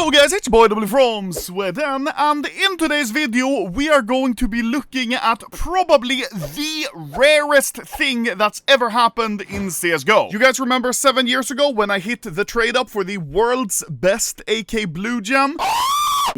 Hello guys, it's your boy W from Sweden, and in today's video we are going to be looking at probably the rarest thing that's ever happened in CSGO. You guys remember 7 years ago when I hit the trade up for the world's best AK Blue Gem?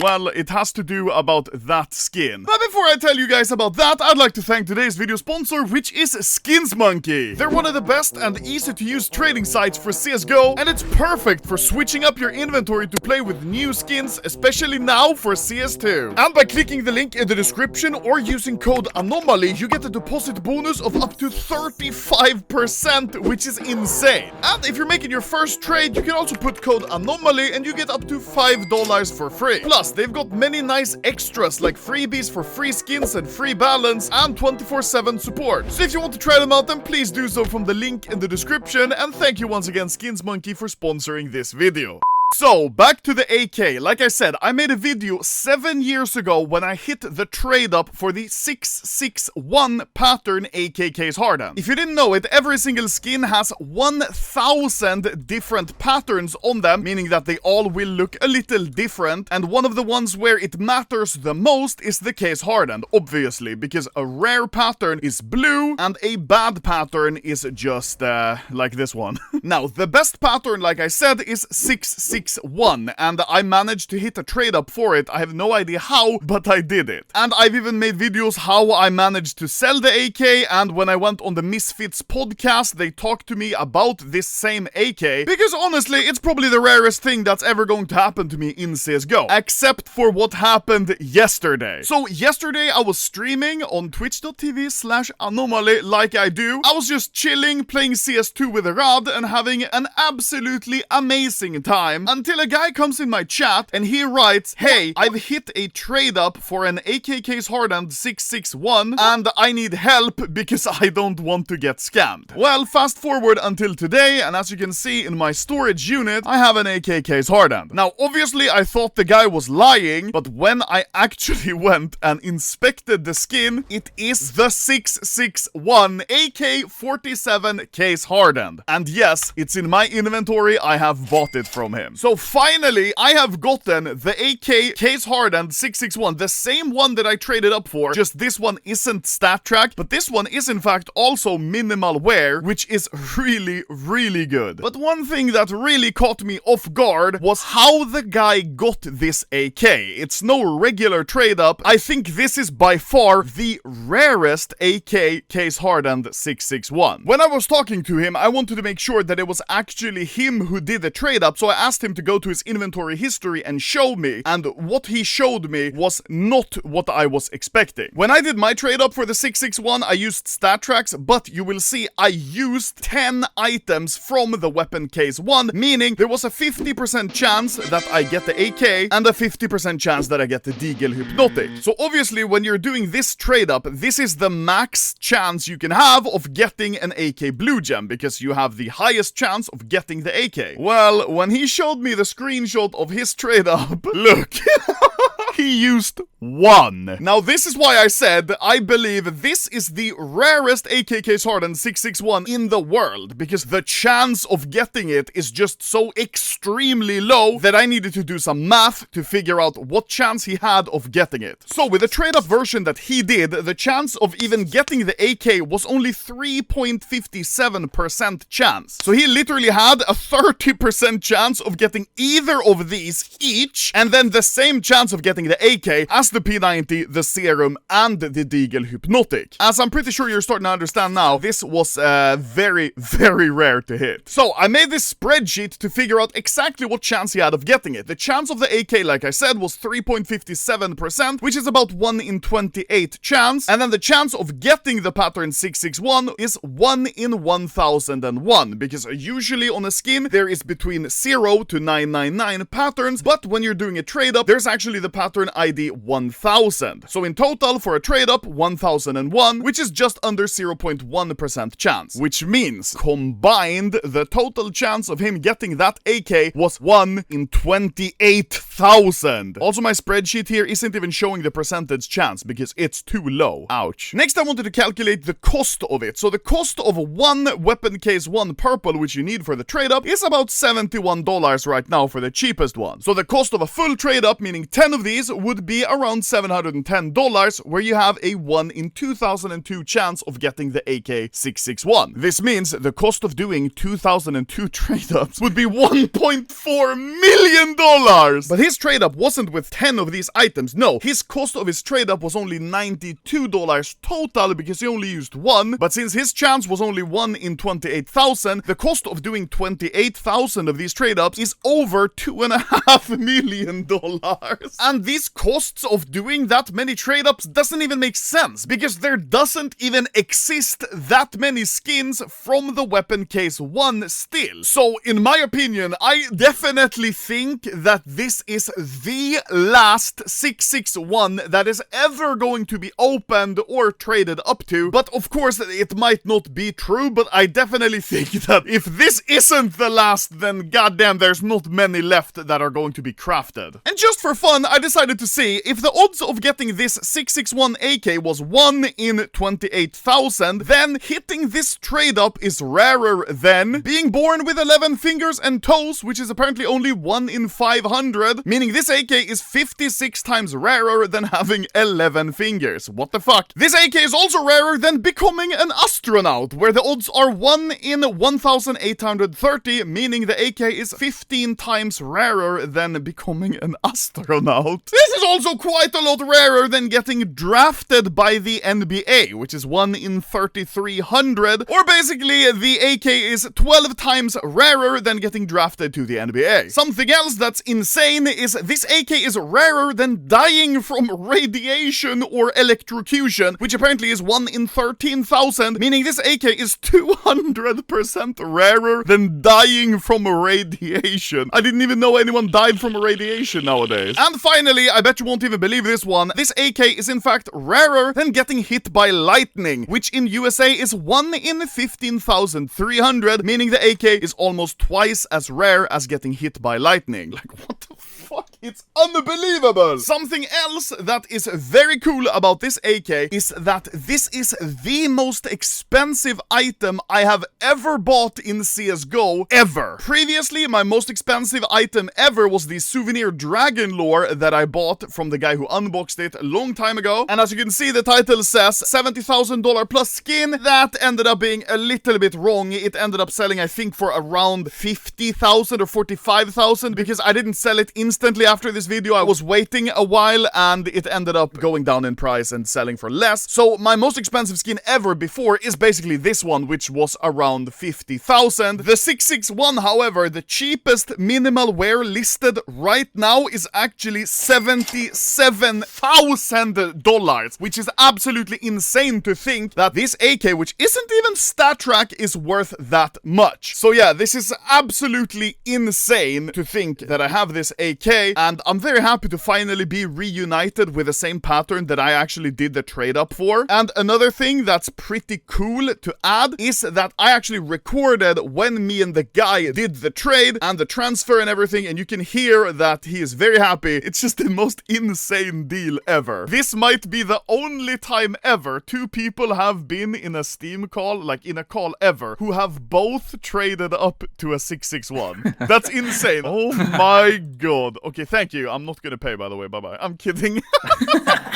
Well, it has to do about that skin. But before I tell you guys about that, I'd like to thank today's video sponsor, which is SkinsMonkey. They're one of the best and easy to use trading sites for CSGO, and it's perfect for switching up your inventory to play with new skins, especially now for CS2. And by clicking the link in the description or using code Anomaly, you get a deposit bonus of up to 35%, which is insane. And if you're making your first trade, you can also put code Anomaly and you get up to $5 for free. Plus, they've got many nice extras like freebies for free skins and free balance and 24/7 support. So if you want to try them out, then please do so from the link in the description, and thank you once again SkinsMonkey for sponsoring this video. So, back to the AK. Like I said, I made a video 7 years ago when I hit the trade up for the 661 pattern AK Case Hardened. If you didn't know it, every single skin has 1,000 different patterns on them, meaning that they all will look a little different, and one of the ones where it matters the most is the Case Hardened, obviously, because a rare pattern is blue and a bad pattern is just like this one. Now, the best pattern, like I said, is 661, and I managed to hit a trade up for it. I have no idea how, but I did it. And I've even made videos how I managed to sell the AK, and when I went on the Misfits podcast, they talked to me about this same AK, because honestly, it's probably the rarest thing that's ever going to happen to me in CSGO, except for what happened yesterday. So yesterday I was streaming on twitch.tv/anomaly like I do. I was just chilling, playing CS2 with Rad and having an absolutely amazing time, until a guy comes in my chat and he writes, "Hey, I've hit a trade up for an AK Case Hardened 661 and I need help because I don't want to get scammed." Well, fast forward until today, and as you can see in my storage unit, I have an AK Case Hardened. Now, obviously I thought the guy was lying, but when I actually went and inspected the skin, it is the 661 AK-47 Case Hardened. And yes, it's in my inventory. I have bought it from him. So finally, I have gotten the AK Case Hardened 661, the same one that I traded up for, just this one isn't stat tracked, but this one is in fact also minimal wear, which is really, really good. But one thing that really caught me off guard was how the guy got this AK. It's no regular trade up. I think this is by far the rarest AK Case Hardened 661. When I was talking to him, I wanted to make sure that it was actually him who did the trade up, so I asked him to go to his inventory history and show me, and what he showed me was not what I was expecting. When I did my trade up for the 661, I used stat tracks, but you will see I used 10 items from the weapon case 1, meaning there was a 50% chance that I get the AK and a 50% chance that I get the Deagle Hypnotic. So obviously when you're doing this trade up, this is the max chance you can have of getting an AK Blue Gem, because you have the highest chance of getting the AK. Well, when he showed me the screenshot of his trade up, look. He used 1. Now, this is why I said I believe this is the rarest AK Case Hardened 661 in the world, because the chance of getting it is just so extremely low that I needed to do some math to figure out what chance he had of getting it. So with the trade-up version that he did, the chance of even getting the AK was only 3.57% chance. So he literally had a 30% chance of getting either of these each, and then the same chance of getting the AK as the P90, the Serum, and the Deagle Hypnotic. As I'm pretty sure you're starting to understand now, this was very, very rare to hit. So I made this spreadsheet to figure out exactly what chance he had of getting it. The chance of the AK, like I said, was 3.57%, which is about 1 in 28 chance, and then the chance of getting the pattern 661 is 1 in 1001, because usually on a skin there is between 0 to 999 patterns, but when you're doing a trade up, there's actually the pattern ID 1000. So in total for a trade up, 1001, which is just under 0.1% chance, which means combined the total chance of him getting that AK was 1 in 28,000. 1,000. Also, my spreadsheet here isn't even showing the percentage chance because it's too low. Ouch. Next, I wanted to calculate the cost of it. So the cost of one weapon case 1 purple, which you need for the trade up, is about $71 right now for the cheapest one. So the cost of a full trade up, meaning 10 of these, would be around $710, where you have a 1 in 2002 chance of getting the AK-661. This means the cost of doing 2002 trade ups would be $1.4 million. But his trade up wasn't with 10 of these items. No, his cost of his trade up was only $92 total because he only used 1. But since his chance was only 1 in 28,000, the cost of doing 28,000 of these trade ups is over $2.5 million. And these costs of doing that many trade ups doesn't even make sense because there doesn't even exist that many skins from the weapon case 1 still. So in my opinion, I definitely think that this is the last 661 that is ever going to be opened or traded up to. But of course it might not be true, but I definitely think that if this isn't the last, then goddamn there's not many left that are going to be crafted. And just for fun, I decided to see if the odds of getting this 661 AK was 1 in 28,000, then hitting this trade up is rarer than being born with 11 fingers and toes, which is apparently only 1 in 500, meaning this AK is 56 times rarer than having 11 fingers. What the fuck? This AK is also rarer than becoming an astronaut, where the odds are 1 in 1,830, meaning the AK is 15 times rarer than becoming an astronaut. This is also quite a lot rarer than getting drafted by the NBA, which is 1 in 3,300, or basically the AK is 12 times rarer than getting drafted to the NBA. Something else that's insane is this AK is rarer than dying from radiation or electrocution, which apparently is 1 in 13,000, meaning this AK is 200% rarer than dying from radiation. I didn't even know anyone died from radiation nowadays. And finally, I bet you won't even believe this one, this AK is in fact rarer than getting hit by lightning, which in USA is 1 in 15,300, meaning the AK is almost twice as rare as getting hit by lightning. Like, what the fuck? It's unbelievable! Something else that is very cool about this AK is that this is the most expensive item I have ever bought in CSGO, ever. Previously, my most expensive item ever was the souvenir dragon lore that I bought from the guy who unboxed it a long time ago. And as you can see, the title says $70,000 plus skin. That ended up being a little bit wrong. It ended up selling, I think, for around 50,000 or 45,000 because I didn't sell it instantly after this video. I was waiting a while and it ended up going down in price and selling for less. So my most expensive skin ever before is basically this one, which was around 50,000. The 661, however, the cheapest minimal wear listed right now is actually $77,000, which is absolutely insane to think that this AK, which isn't even stat track, is worth that much. So yeah, this is absolutely insane to think that I have this AK, and I'm very happy to finally be reunited with the same pattern that I actually did the trade up for. And another thing that's pretty cool to add is that I actually recorded when me and the guy did the trade and the transfer and everything, and you can hear that he is very happy. It's just the most insane deal ever. This might be the only time ever 2 people have been in a Steam call, like in a call ever, who have both traded up to a 661. That's insane. Oh my god. Okay, thank you. I'm not gonna pay, by the way. Bye-bye. I'm kidding.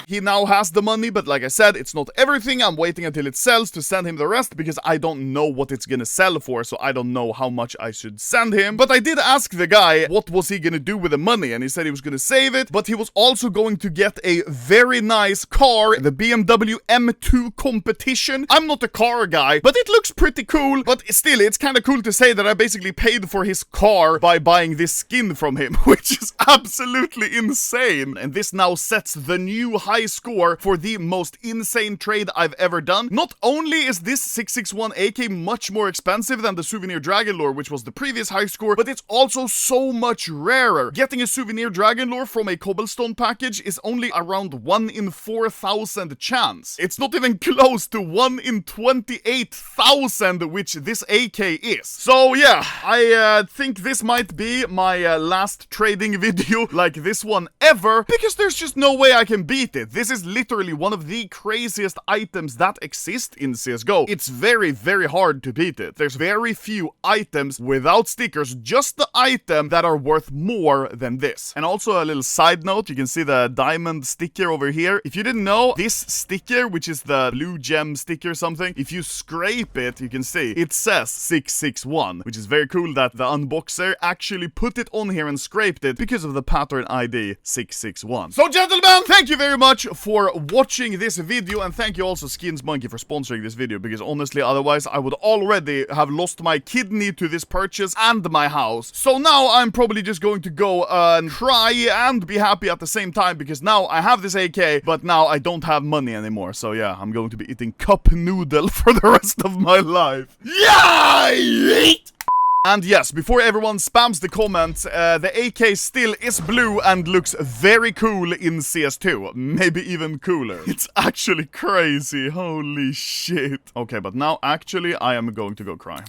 He now has the money, but like I said, it's not everything. I'm waiting until it sells to send him the rest because I don't know what it's gonna sell for, so I don't know how much I should send him. But I did ask the guy what was he gonna do with the money, and he said he was gonna save it, but he was also going to get a very nice car, the BMW M2 Competition. I'm not a car guy, but it looks pretty cool. But still, it's kind of cool to say that I basically paid for his car by buying this skin from him, which is absolutely insane. And this now sets the new high score for the most insane trade I've ever done. Not only is this 661 AK much more expensive than the souvenir dragon lore, which was the previous high score, but it's also so much rarer. Getting a souvenir dragon lore from a cobblestone package is only around 1 in 4,000 chance. It's not even close to 1 in 28,000, which this AK is. So yeah, I think this might be my last trading video video like this one ever, because there's just no way I can beat it. This is literally one of the craziest items that exist in CSGO. It's very, very hard to beat it. There's very few items without stickers, just the item that are worth more than this. And also a little side note, you can see the diamond sticker over here. If you didn't know, this sticker, which is the blue gem sticker something, if you scrape it, you can see it says 661, which is very cool that the unboxer actually put it on here and scraped it because of the pattern ID 661. So gentlemen, thank you very much for watching this video, and thank you also Skins Monkey for sponsoring this video, because honestly otherwise I would already have lost my kidney to this purchase and my house. So now I'm probably just going to go and cry and be happy at the same time, because now I have this AK, but now I don't have money anymore. So yeah, I'm going to be eating cup noodle for the rest of my life. Yeah! And yes, before everyone spams the comments, the AK still is blue and looks very cool in CS2. Maybe even cooler. It's actually crazy. Holy shit. Okay, but now actually I am going to go cry.